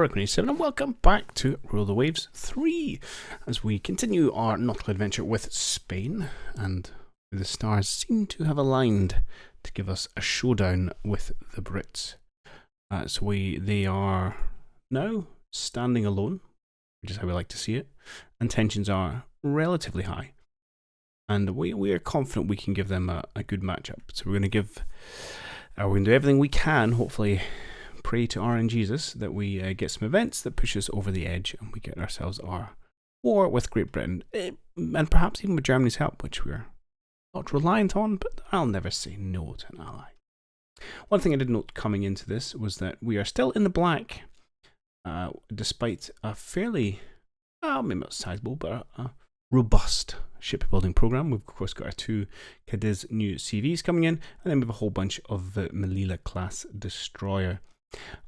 Warwick27 and welcome back to Rule the Waves 3 as we continue our nautical adventure with Spain, and the stars seem to have aligned to give us a showdown with the Brits. They are now standing alone, which is how we like to see it, and tensions are relatively high, and we are confident we can give them a good matchup. So we're going to do everything we can, hopefully pray to RN Jesus that we get some events that push us over the edge and we get ourselves our war with Great Britain, and perhaps even with Germany's help, which we're not reliant on, but I'll never say no to an ally. One thing I did note coming into this was that we are still in the black, despite a fairly, maybe not sizable, but a robust shipbuilding program. We've of course got our two Cadiz new CVs coming in, and then we have a whole bunch of the Melilla class destroyer.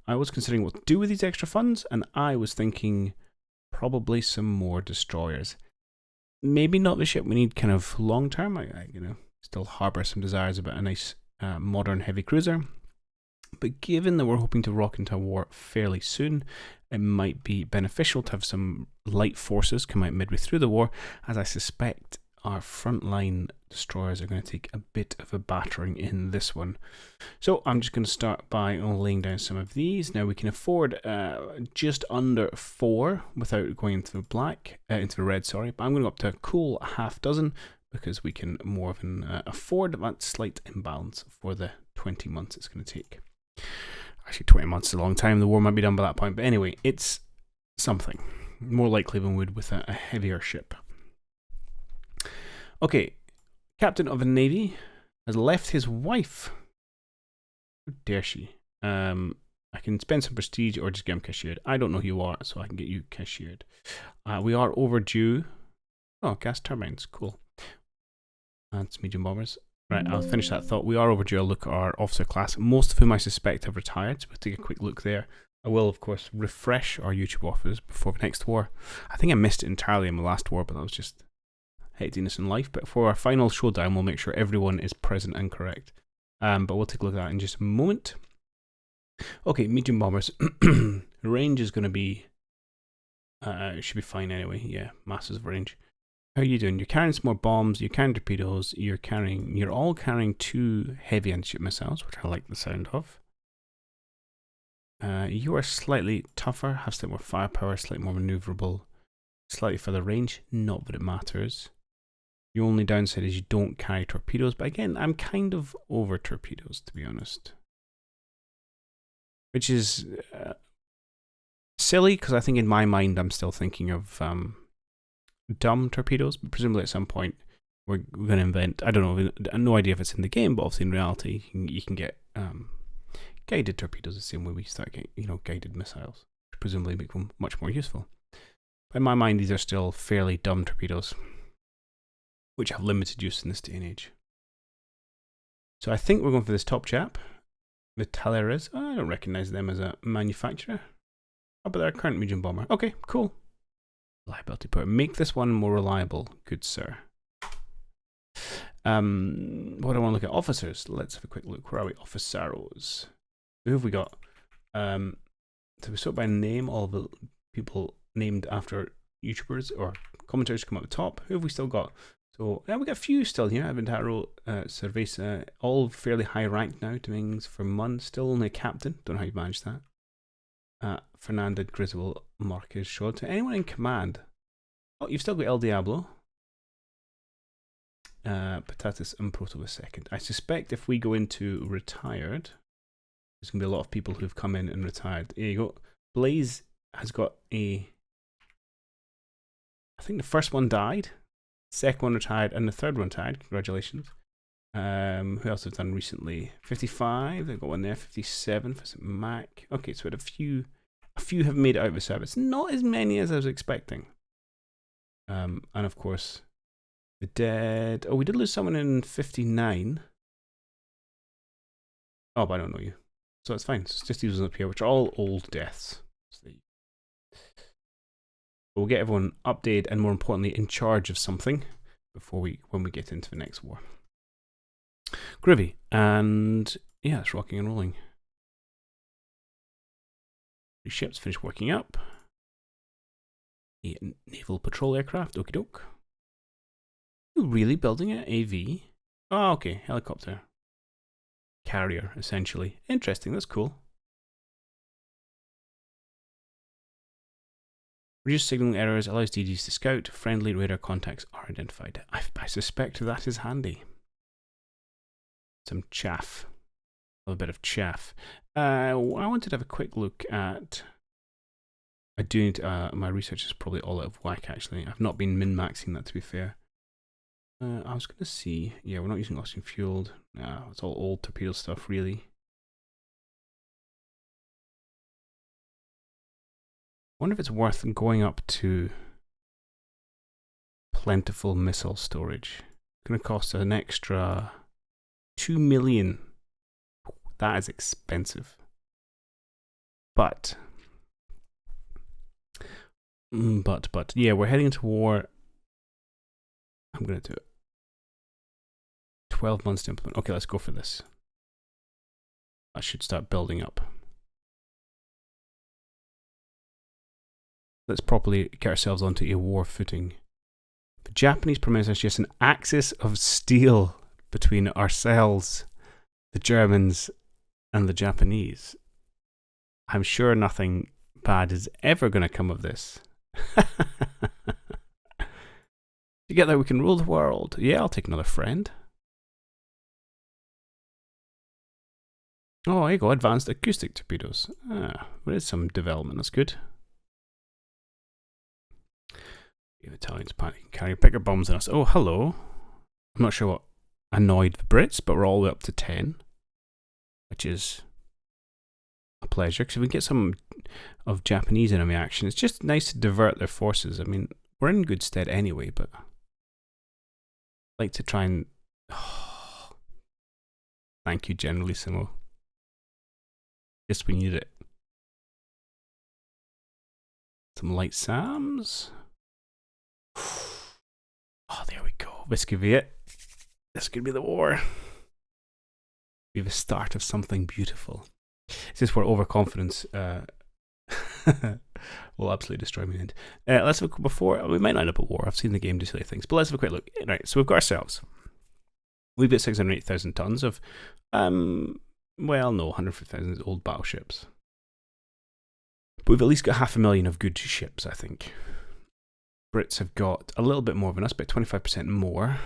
I was considering what to do with these extra funds, and I was thinking probably some more destroyers. Maybe not the ship we need kind of long term. I still harbour some desires about a nice modern heavy cruiser. But given that we're hoping to rock into a war fairly soon, it might be beneficial to have some light forces come out midway through the war, as I suspect our frontline destroyers are going to take a bit of a battering in this one. So I'm just going to start by laying down some of these. Now we can afford just under 4 without going into the red, sorry. But I'm going to go up to a cool half dozen because we can more than afford that slight imbalance for the 20 months it's going to take. Actually, 20 months is a long time. The war might be done by that point. But anyway, it's something. More likely than would with a heavier ship. Okay, Captain of the Navy has left his wife. How dare she? I can spend some prestige or just get him cashiered. I don't know who you are, so I can get you cashiered. We are overdue. Oh, gas turbines, cool. That's medium bombers. Right, I'll finish that thought. We are overdue a look at our officer class, most of whom I suspect have retired, so we'll take a quick look there. I will, of course, refresh our YouTube officers before the next war. I think I missed it entirely in the last war, but that was just hecticness in life. But for our final showdown, we'll make sure everyone is present and correct. But we'll take a look at that in just a moment. Okay, medium bombers. Range is going to be, it should be fine anyway. Yeah, masses of range. How are you doing? You're carrying some more bombs, you're carrying torpedoes, you're all carrying 2 heavy anti-ship missiles, which I like the sound of. You are slightly tougher, have slightly more firepower, slightly more maneuverable, slightly further range, not that it matters. The only downside is you don't carry torpedoes, but again, I'm kind of over torpedoes, to be honest. Which is silly, because I think in my mind I'm still thinking of dumb torpedoes, but presumably at some point we're going to invent, I don't know, I have no idea if it's in the game, but obviously in reality you can get guided torpedoes the same way we start getting, guided missiles, which presumably make them much more useful. But in my mind, these are still fairly dumb torpedoes, which have limited use in this day and age. So I think we're going for this top chap, the Talleres. I don't recognise them as a manufacturer. Oh, but they're a current medium bomber. Okay, cool. Reliability power. Make this one more reliable, good sir. What do I want to look at? Officers. Let's have a quick look. Where are we? Officeros. Who have we got? So we sort by name, all the people named after YouTubers or commentators come up the top. Who have we still got? So we got a few still here. Aventaro, Cerveza, all fairly high ranked now. Dominguez for Munn, still only a captain. Don't know how you managed that. Fernando Griswold, Marquez Shot. Anyone in command? Oh, you've still got El Diablo. Patatas and Proto second. I suspect if we go into retired, there's going to be a lot of people who've come in and retired. Here you go. Blaze has got I think the first one died, second one retired, and the third one retired. Congratulations. Who else have done recently? 55, they've got one there. 57 for St. Mac. Okay, so we had a few have made it out of the service. Not as many as I was expecting. And of course, the dead. Oh, we did lose someone in 59. Oh, but I don't know you. So it's fine. It's just these ones up here, which are all old deaths. So we'll get everyone updated and, more importantly, in charge of something when we get into the next war. Groovy. And yeah, it's rocking and rolling. 3 ships finished working up. A naval patrol aircraft, okie doke. You really building it? AV? Oh, okay, helicopter. Carrier, essentially. Interesting, that's cool. Reduce signaling errors, allows DDs to scout, friendly radar contacts are identified. I suspect that is handy. Some chaff. A bit of chaff. I wanted to have a quick look at... I do need my research is probably all out of whack actually. I've not been min-maxing that, to be fair. I was going to see... Yeah, we're not using oxygen fueled. No, it's all old torpedo stuff really. I wonder if it's worth going up to plentiful missile storage. It's going to cost an extra 2 million. That is expensive. But, yeah, we're heading into war. I'm going to do it. 12 months to implement. Okay, let's go for this. I should start building up. Let's properly get ourselves onto a war footing. The Japanese Prime Minister suggests an axis of steel between ourselves, the Germans, and the Japanese. I'm sure nothing bad is ever going to come of this. Together we can rule the world. Yeah, I'll take another friend. Oh, there you go, advanced acoustic torpedoes. Ah, there is some development, that's good. The Italians panicking, carrying bigger bombs than us. Oh, hello. I'm not sure what annoyed the Brits, but we're all the way up to 10. Which is a pleasure, because if we get some of Japanese enemy action, it's just nice to divert their forces. I mean, we're in good stead anyway, but I'd like to try and... Oh, thank you, Generalissimo. Just we need it. Some light SAMs. Oh, there we go. This could be it. This could be the war. We have a start of something beautiful. This is where overconfidence will absolutely destroy me. Let's have a before. We might not end up at war. I've seen the game do silly things, but let's have a quick look. Right, so we've got ourselves. We've got 608,000 tons of, well, no, 150,000 old battleships. But we've at least got 500,000 of good ships, I think. Brits have got a little bit more than us, about 25% more.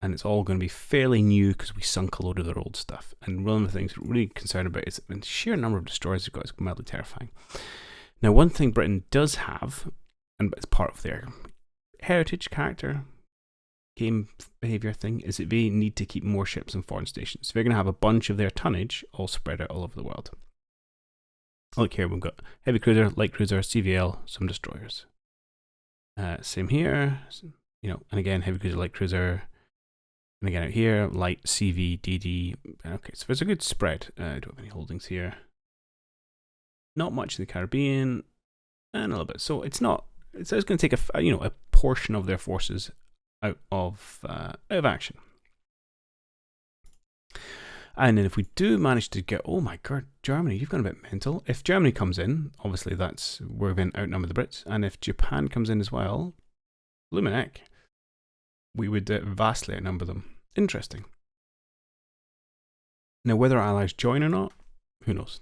And it's all going to be fairly new because we sunk a load of their old stuff. And one of the things we're really concerned about is the sheer number of destroyers they've got is mildly terrifying. Now, one thing Britain does have, and it's part of their heritage, character, game behaviour thing, is that they need to keep more ships in foreign stations. So they're going to have a bunch of their tonnage all spread out all over the world. Look here, we've got heavy cruiser, light cruiser, CVL, some destroyers. Same here, you know, and again, heavy cruiser, light cruiser. And again out here, light, CV, DD. Okay, so there's a good spread. I don't have any holdings here. Not much in the Caribbean, and a little bit. So it's not. It's going to take a portion of their forces out of action. And then if we do manage to get, oh my god, Germany, you've gone a bit mental. If Germany comes in, obviously we're going to outnumber the Brits. And if Japan comes in as well, bloomin' heck, we would vastly outnumber them. Interesting. Now, whether our allies join or not, who knows?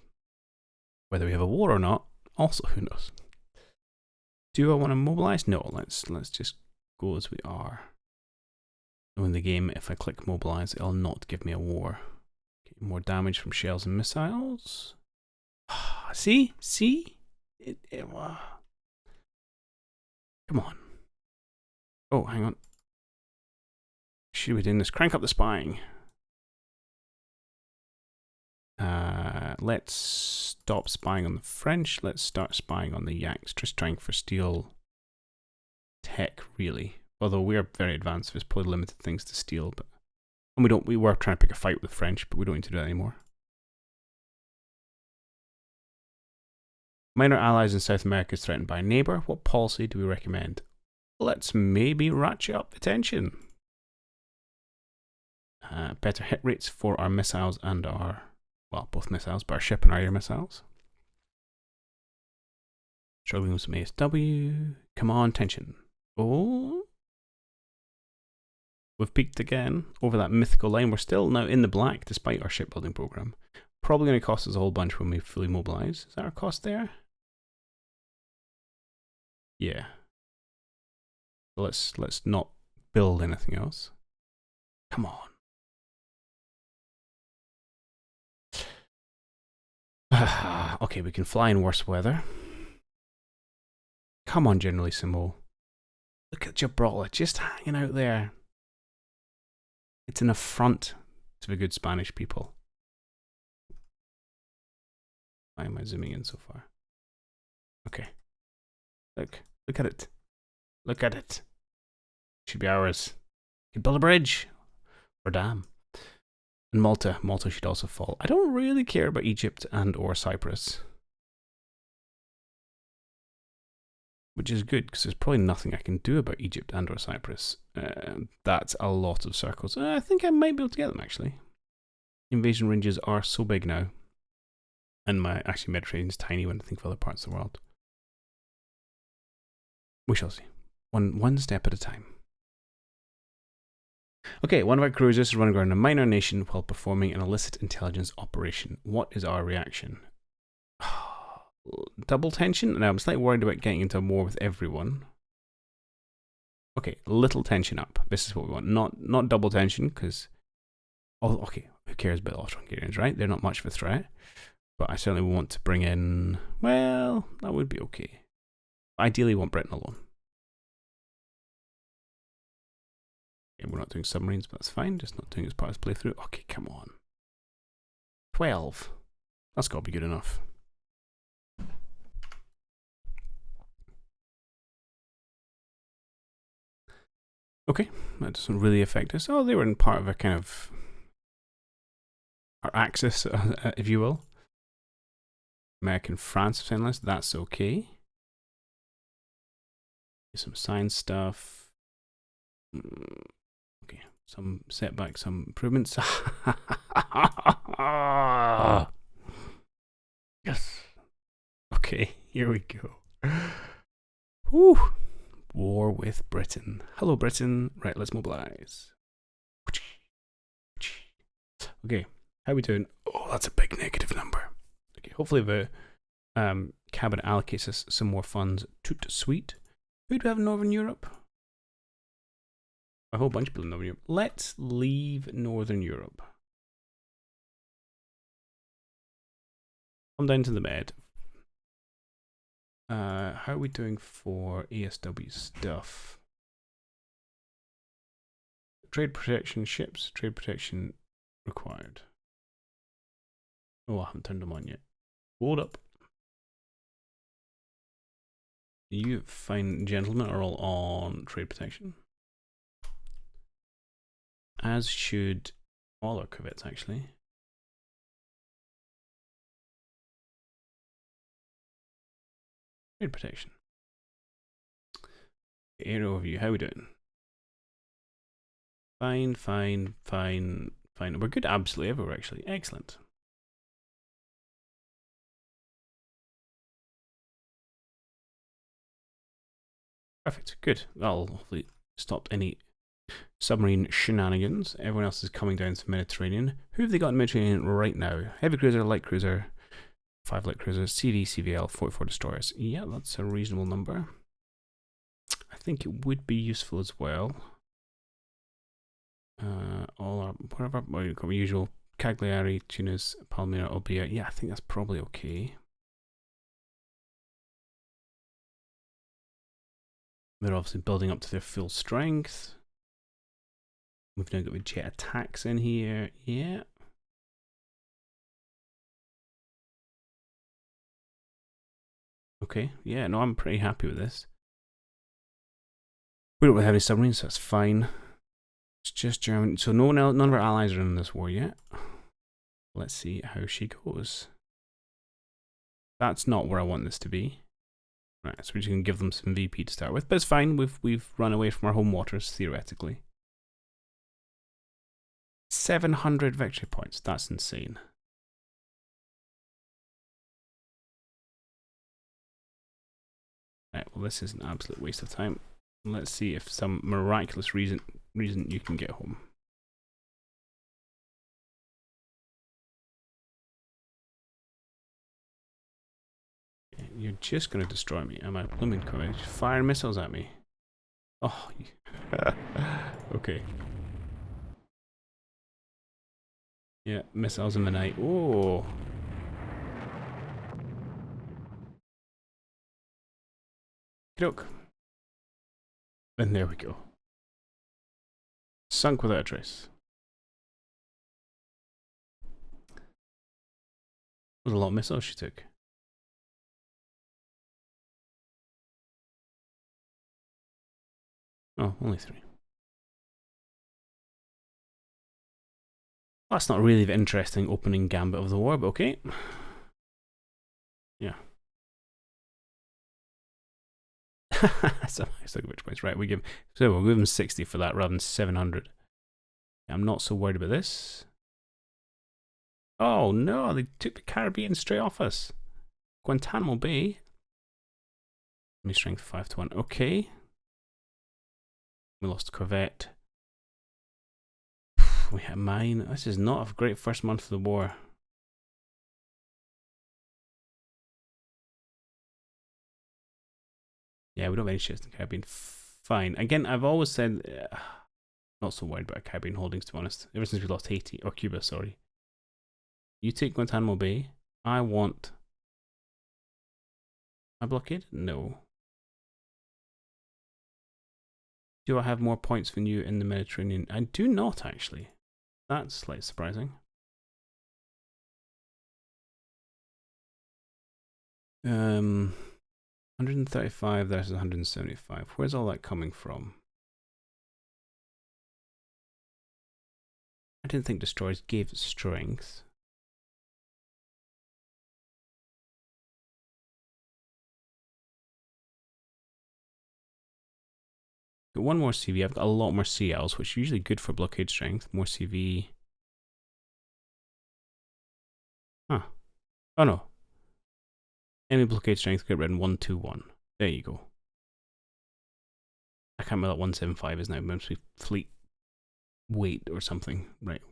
Whether we have a war or not, also who knows? Do I want to mobilize? No, let's just go as we are. So in the game, if I click mobilize, it'll not give me a war. Get more damage from shells and missiles. See? Come on. Oh, hang on. Should we do this? Crank up the spying. Let's stop spying on the French. Let's start spying on the Yanks. Just trying for steel tech, really. Although we are very advanced, there's probably limited things to steal. But and we were trying to pick a fight with the French, but we don't need to do that anymore. Minor allies in South America is threatened by a neighbour. What policy do we recommend? Let's maybe ratchet up the tension. Better hit rates for our missiles and our, well, both missiles, but our ship and our air missiles. Struggling with some ASW. Come on, tension. Oh. We've peaked again over that mythical line. We're still now in the black despite our shipbuilding program. Probably going to cost us a whole bunch when we fully mobilize. Is that our cost there? Yeah. Let's not build anything else. Come on. Okay, we can fly in worse weather. Come on, Generalissimo. Look at Gibraltar just hanging out there. It's an affront to the good Spanish people. Why am I zooming in so far? Okay. Look at it. Look at it. Should be ours. We could build a bridge. Or dam. And Malta. Malta should also fall. I don't really care about Egypt and or Cyprus. Which is good, because there's probably nothing I can do about Egypt and or Cyprus. That's a lot of circles. I think I might be able to get them, actually. Invasion ranges are so big now. And actually Mediterranean's tiny when I think of other parts of the world. We shall see. One step at a time. Okay, one of our cruisers is running around a minor nation while performing an illicit intelligence operation. What is our reaction? Double tension? Now I'm slightly worried about getting into a war with everyone. Okay, little tension up. This is what we want. Not double tension, because... Oh, okay, who cares about the Austro-Hungarians, right? They're not much of a threat. But I certainly want to bring in... Well, that would be okay. Ideally, we want Britain alone. Okay, we're not doing submarines, but that's fine. Just not doing it as part of this playthrough. Okay, come on. 12. That's got to be good enough. Okay, that doesn't really affect us. Oh, they were in part of a kind of... our axis, if you will. American France, Finland, that's okay. Some science stuff. Okay, some setbacks, some improvements. Yes. Okay, here we go. Whew. War with Britain. Hello, Britain. Right, let's mobilize. Okay, how are we doing? Oh, that's a big negative number. Okay, hopefully the cabinet allocates us some more funds. Toot sweet. Who do we have in Northern Europe? A whole bunch of people in Northern Europe. Let's leave Northern Europe. Come down to the bed. How are we doing for ASW stuff? Trade protection ships. Trade protection required. Oh, I haven't turned them on yet. Hold up. You fine gentlemen are all on trade protection. As should all our corvettes, actually. Trade protection. Air overview, how are we doing? Fine, fine, fine, fine. We're good absolutely everywhere, actually. Excellent. Perfect, good. That'll hopefully stop any submarine shenanigans. Everyone else is coming down to the Mediterranean. Who have they got in the Mediterranean right now? Heavy cruiser, light cruiser, 5 light cruisers, CD, CVL, 44 destroyers. Yeah, that's a reasonable number. I think it would be useful as well. All our, whatever, our usual Cagliari, Tunis, Palmyra, Olbia. Yeah, I think that's probably okay. They're obviously building up to their full strength. We've now got the jet attacks in here. Yeah. Okay. Yeah, no, I'm pretty happy with this. We don't really have any submarines, so that's fine. It's just Germany. So none of our allies are in this war yet. Let's see how she goes. That's not where I want this to be. Right, so we're just going to give them some VP to start with. But it's fine. We've run away from our home waters, theoretically. 700 victory points. That's insane. Right, well this is an absolute waste of time. Let's see if some miraculous reason you can get home. You're just going to destroy me. Am I blooming coming? Fire missiles at me. Oh, okay. Yeah, missiles in the night. Oh. Look. And there we go. Sunk without a trace. That was a lot of missiles she took. Oh, only 3. That's not really the interesting opening gambit of the war, but okay. Yeah. So which points? Right, we'll give him 60 for that rather than 700. I'm not so worried about this. Oh no, they took the Caribbean straight off us. Guantanamo Bay. Me strength 5 to 1. Okay. We lost corvette. We hit mine. This is not a great first month of the war. Yeah, we don't have any ships in the Caribbean. Fine. Again, I've always said, not so worried about Caribbean holdings, to be honest. Ever since we lost Haiti, or Cuba, sorry. You take Guantanamo Bay. I want a blockade? No. Do I have more points than you in the Mediterranean? I do not, actually. That's slightly surprising. 135 versus 175. Where's all that coming from? I didn't think destroyers gave strength. Got one more CV. I've got a lot more CLs, which is usually good for blockade strength. More CV. Huh. Oh no. Enemy blockade strength get rid in 121. There you go. I can't remember what 175 is now. It must be fleet weight or something. Right.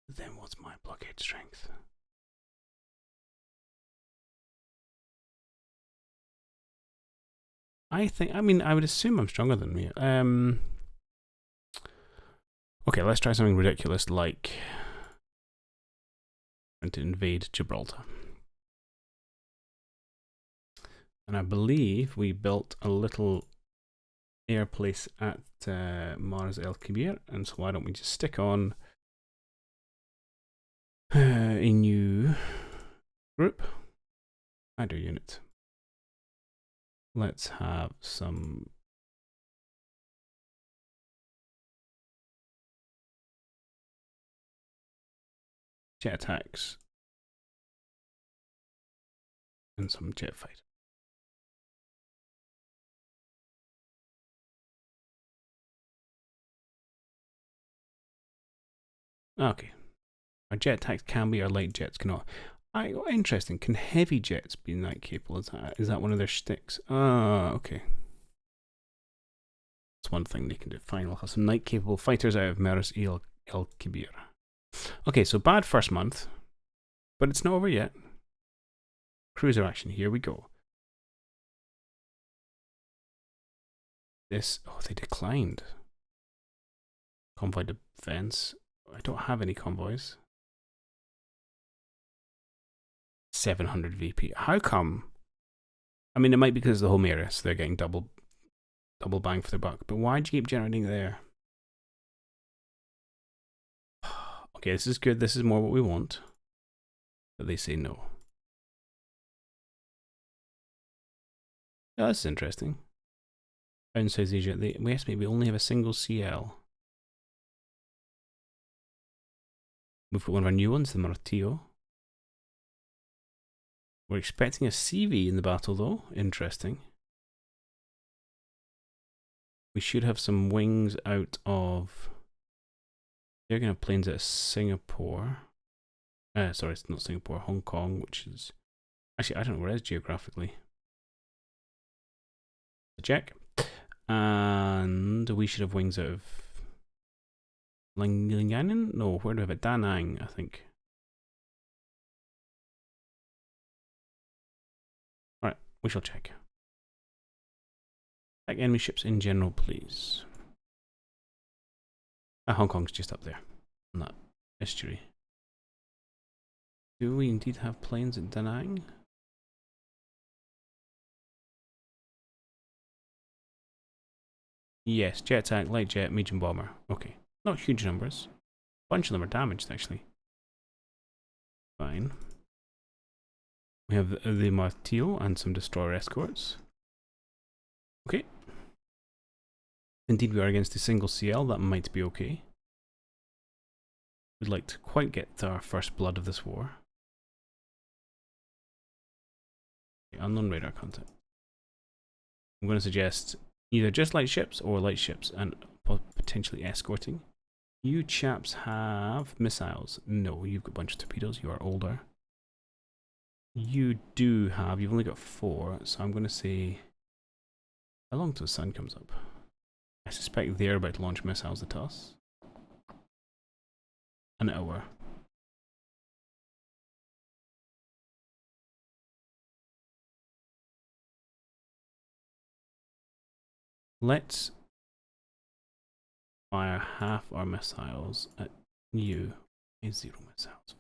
Then what's my blockade strength? I would assume I'm stronger than me. Okay, let's try something ridiculous like trying to invade Gibraltar. And I believe we built a little air place at Mars El Kibir, and so why don't we just stick on a new group, fighter unit. Let's have some jet attacks and some jet fight. Okay. Our jet attacks can be, our light jets cannot. Interesting. Can heavy jets be night capable? Is that one of their shticks? Ah, okay. That's one thing they can do. Fine, we'll have some night capable fighters out of Mars El Kibir. Okay, so bad first month, but it's not over yet. Cruiser action, here we go. This, oh, they declined. Convoy defense. I don't have any convoys. 700 VP. How come? I mean, it might be because of the home area, so they're getting double bang for their buck. But why'd you keep generating there? Okay, this is good. This is more what we want. But they say no. Oh, this is interesting. In South Asia, we estimate we only have a single CL. We've got one of our new ones, the Martillo. We're expecting a CV in the battle, though. Interesting. We should have some wings out of... They're going to have planes out of Singapore. Sorry, it's not Singapore, Hong Kong, which is... Actually, I don't know where it is geographically. Check. And we should have wings out of... Linganen? No, where do we have it? Da Nang, I think. Alright, we shall check. Attack enemy ships in general, please. Hong Kong's just up there, on that estuary. Do we indeed have planes at Da Nang? Yes, jet tank, light jet, medium bomber. Okay, not huge numbers. A bunch of them are damaged, actually. Fine. We have the Martil and some destroyer escorts. Okay. Indeed, we are against a single CL. That might be okay. We'd like to quite get our first blood of this war. Okay, unknown radar contact. I'm going to suggest either just light ships or light ships and potentially escorting. You chaps have missiles. No, you've got a bunch of torpedoes. You are older. You do have, you've only got 4, so I'm going to say, how long till the sun comes up? I suspect they're about to launch missiles at us. An hour. Let's fire half our missiles at you. 0 missiles.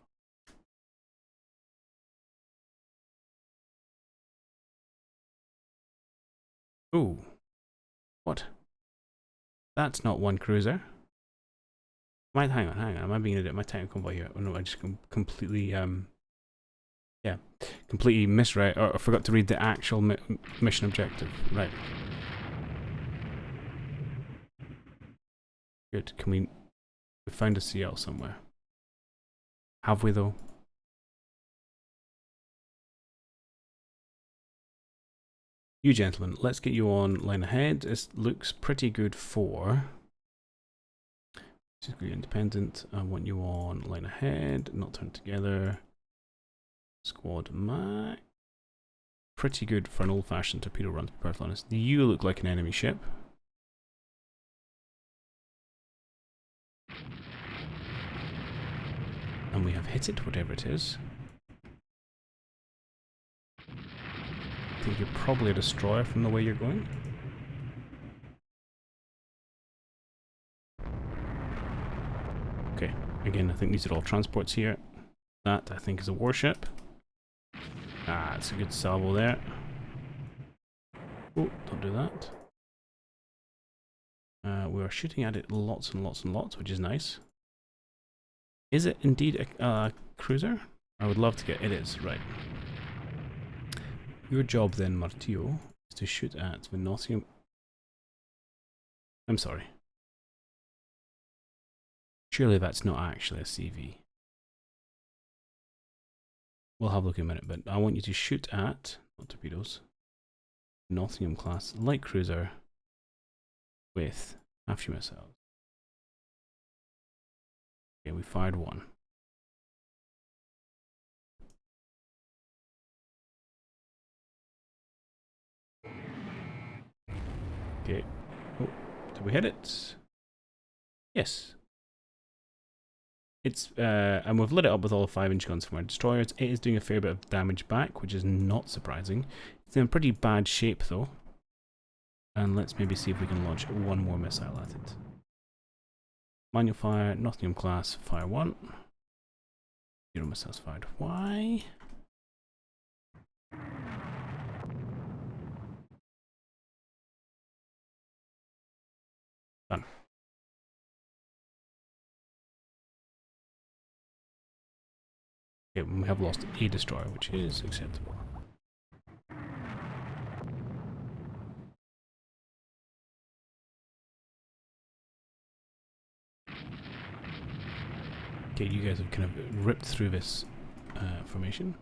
Ooh. What? That's not one cruiser. Hang on. Am I being an idiot? My tank convoy here. Oh no, I just completely, yeah, completely misread, or forgot to read the actual mission objective. Right. Good. Can we found a CL somewhere? Have we though? You gentlemen, let's get you on line ahead. It looks pretty good for basically independent. I want you on line ahead, not turned together. Squad Mac. Pretty good for an old-fashioned torpedo run, to be perfectly honest. You look like an enemy ship. And we have hit it, whatever it is. I think you're probably a destroyer from the way you're going. Okay, again, I think these are all transports here. That, I think, is a warship. Ah, it's a good salvo there. Oh, don't do that. We are shooting at it lots and lots and lots, which is nice. Is it indeed a cruiser? I would love to get... It is, right. Your job then, Martillo, is to shoot at the Nottingham... I'm sorry. Surely that's not actually a CV. We'll have a look in a minute, but I want you to shoot at, not torpedoes, Nottingham class light cruiser with half your missiles. Okay, we fired one. Okay. Oh, did we hit it? Yes. It's and we've lit it up with all 5-inch guns from our destroyers. It is doing a fair bit of damage back, which is not surprising. It's in pretty bad shape though. And let's maybe see if we can launch one more missile at it. Manual fire, Nottingham class, fire 1. 0 missiles fired. Why? Done. Okay, we have lost a destroyer, which is acceptable. Okay, you guys have kind of ripped through this formation.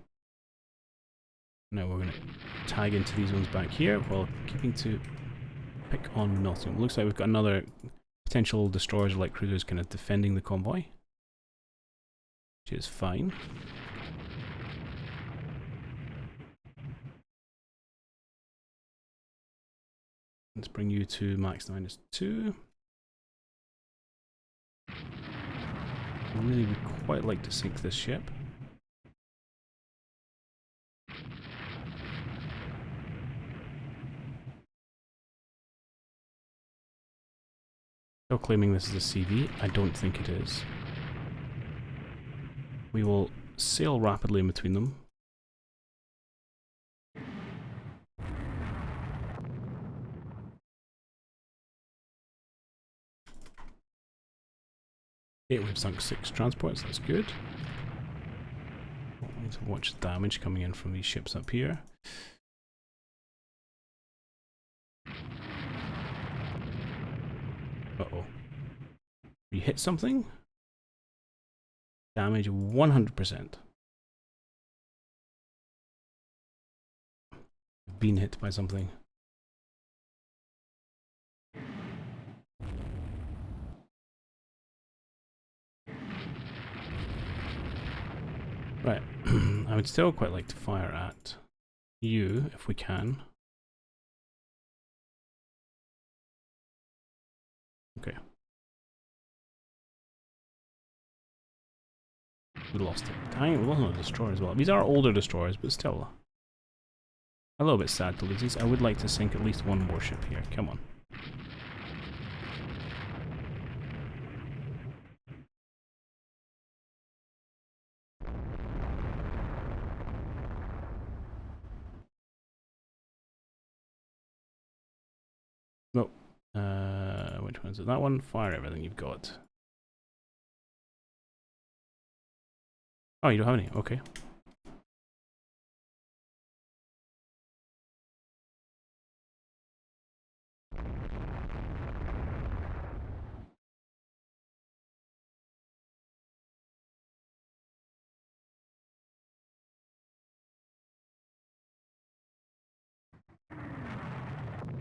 Now we're going to tag into these ones back here while keeping to pick on Nottingham. Looks like we've got another potential destroyers or light cruisers kind of defending the convoy, which which is fine. Let's bring you to max -2. I really would quite like to sink this ship. Still claiming this is a CV. I don't think it is. We will sail rapidly in between them. We've sunk 6 transports, that's good. We need to watch the damage coming in from these ships up here. Uh-oh. We hit something? Damage 100%. Been hit by something. Right, I would still quite like to fire at you if we can. Okay. We lost it. Dang it, we lost a destroyer as well. These are older destroyers, but still a little bit sad to lose these. I would like to sink at least one warship here. Come on. Nope. Which one is it? That one? Fire everything you've got. Oh, you don't have any? Okay.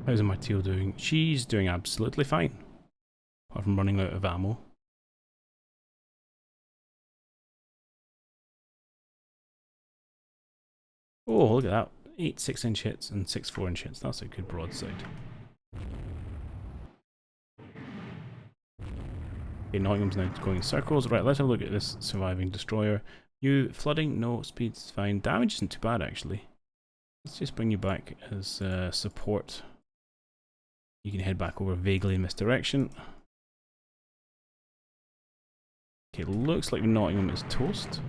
How's my teal doing? She's doing absolutely fine. Apart from running out of ammo. Oh, look at that. 8 6-inch hits and 6 4-inch hits. That's a good broadside. Okay, Nottingham's now going in circles. Right, let's have a look at this surviving destroyer. You flooding? No, speed's fine. Damage isn't too bad, actually. Let's just bring you back as support. You can head back over vaguely in this direction. Okay, looks like Nottingham is toast.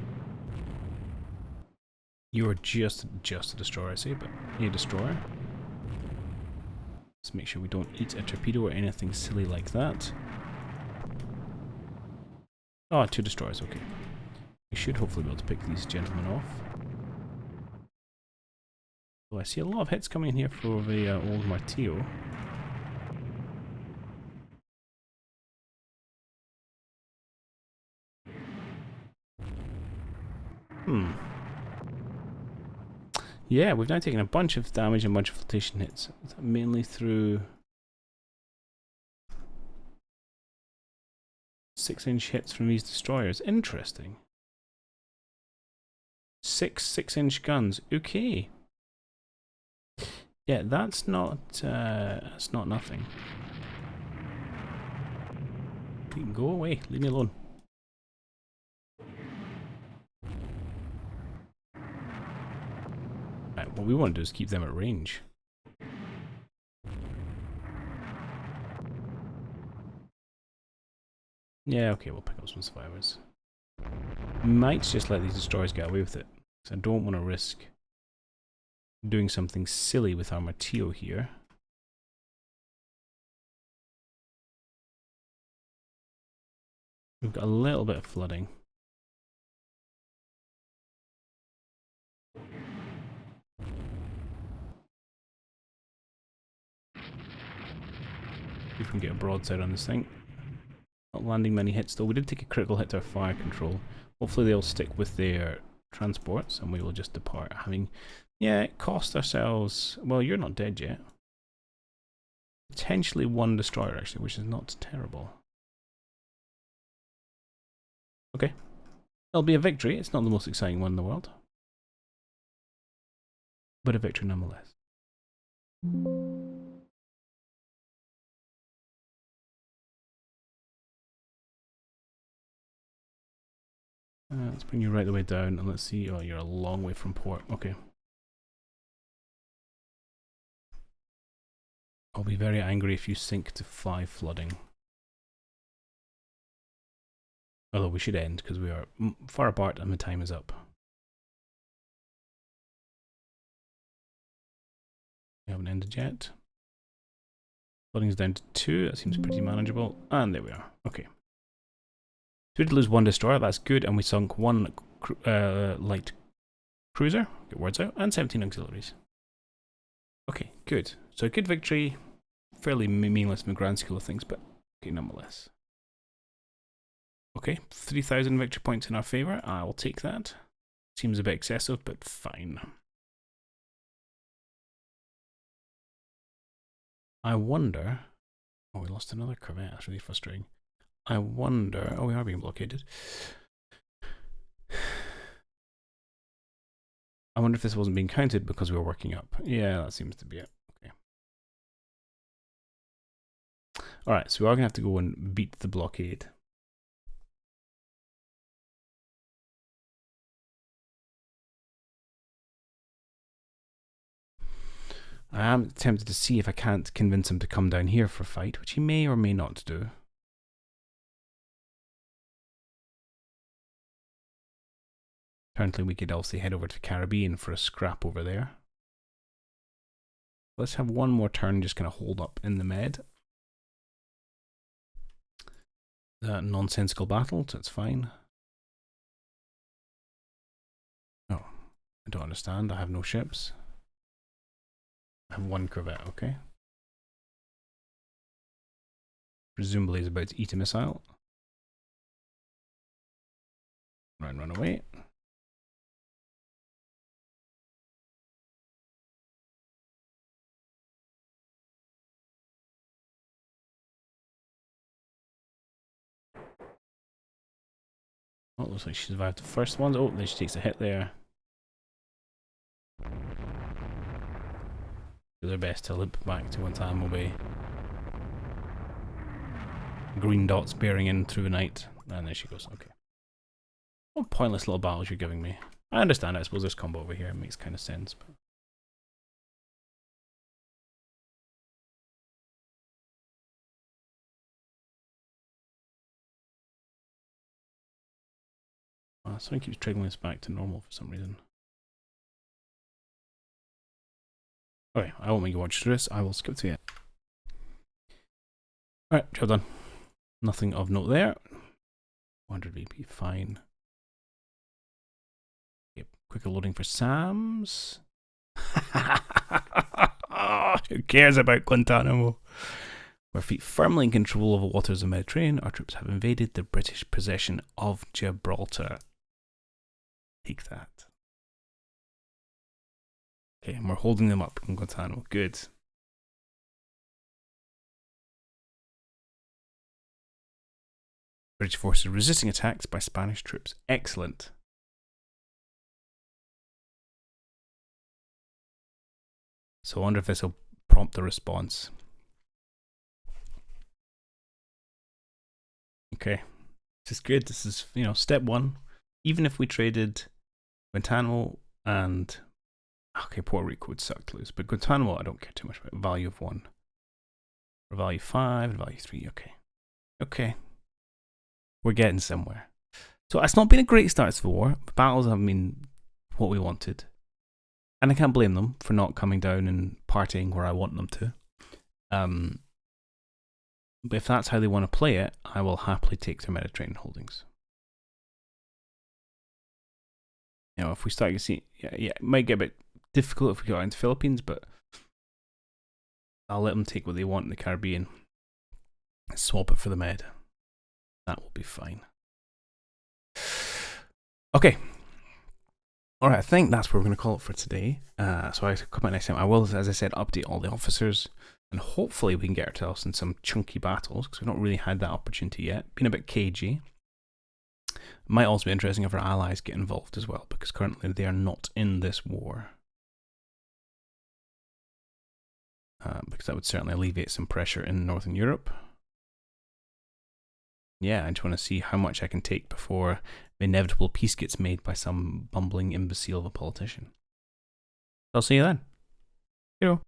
You are just a destroyer, I say, but a destroyer. Let's make sure we don't eat a torpedo or anything silly like that. Oh, 2 destroyers, okay. We should hopefully be able to pick these gentlemen off. Oh, I see a lot of hits coming in here for the old Martillo. Yeah, we've now taken a bunch of damage and a bunch of flotation hits. Mainly through 6-inch hits from these destroyers. Interesting. 6 6-inch guns. Okay. Yeah, that's not nothing. You can go away. Leave me alone. Right, what we want to do is keep them at range. Yeah, okay, we'll pick up some survivors. Might just let these destroyers get away with it, because I don't want to risk doing something silly with our Martillo here. We've got a little bit of flooding. See if we can get a broadside on this thing. Not landing many hits though. We did take a critical hit to our fire control. Hopefully they'll stick with their transports and we will just depart. Having, yeah, it cost ourselves, well, you're not dead yet. Potentially 1 destroyer actually, which is not terrible. Okay. It'll be a victory. It's not the most exciting one in the world, but a victory nonetheless. Let's bring you right the way down, and let's see. Oh, you're a long way from port. Okay. I'll be very angry if you sink to 5 flooding. Although we should end, because we are far apart and the time is up. We haven't ended yet. Flooding is down to 2. That seems pretty manageable. And there we are. Okay. So we did lose 1 destroyer. That's good. And we sunk 1 light cruiser. Get words out. And 17 auxiliaries. Okay, good. So a good victory. Fairly meaningless in the grand scale of things, but okay, nonetheless. Okay, 3,000 victory points in our favour. I will take that. Seems a bit excessive, but fine. I wonder... Oh, we lost another corvette. That's really frustrating. I wonder... Oh, we are being blockaded. I wonder if this wasn't being counted because we were working up. Yeah, that seems to be it. Okay. Alright, so we are going to have to go and beat the blockade. I am tempted to see if I can't convince him to come down here for a fight, which he may or may not do. Apparently we could also head over to the Caribbean for a scrap over there. Let's have one more turn, just kind of hold up in the med. Nonsensical battle, so it's fine. Oh, I don't understand. I have no ships. I have 1 corvette, okay. Presumably he's about to eat a missile. Run away. Oh, looks like she survived the first one. Oh, then she takes a hit there. Do their best to limp back to Guantanamo Bay. Green dots bearing in through the night. And there she goes. Okay. What pointless little battles you're giving me. I understand. I suppose there's combo over here. It makes kind of sense. But... something keeps triggering us back to normal for some reason. Okay, I won't make you watch through this. I will skip to it. Alright, job done. Nothing of note there. 100 VP, fine. Yep, quicker loading for SAMs. Oh, who cares about Guantanamo? With feet firmly in control of the waters of the Mediterranean, our troops have invaded the British possession of Gibraltar. Take that. Okay, and we're holding them up in Guantanamo. Good. British forces resisting attacks by Spanish troops. Excellent. So I wonder if this will prompt a response. Okay. This is good. This is, you know, step 1. Even if we traded Guantanamo and... Okay, Puerto Rico would suck to lose. But Guantanamo, I don't care too much about. Value of 1. Or value 5 and value 3. Okay. Okay. We're getting somewhere. So it's not been a great start to the war. The battles haven't been what we wanted. And I can't blame them for not coming down and partying where I want them to. But if that's how they want to play it, I will happily take their Mediterranean holdings. You know, if we start to see... Yeah, it might get a bit difficult if we go into the Philippines, but I'll let them take what they want in the Caribbean. Swap it for the Med. That will be fine. Okay. Alright, I think that's where we're going to call it for today. So I come back next time. I will, as I said, update all the officers. And hopefully we can get ourselves in some chunky battles, because we've not really had that opportunity yet. Been a bit cagey. Might also be interesting if our allies get involved as well, because currently they are not in this war. Because that would certainly alleviate some pressure in Northern Europe. Yeah, I just want to see how much I can take before the inevitable peace gets made by some bumbling imbecile of a politician. I'll see you then. Hero.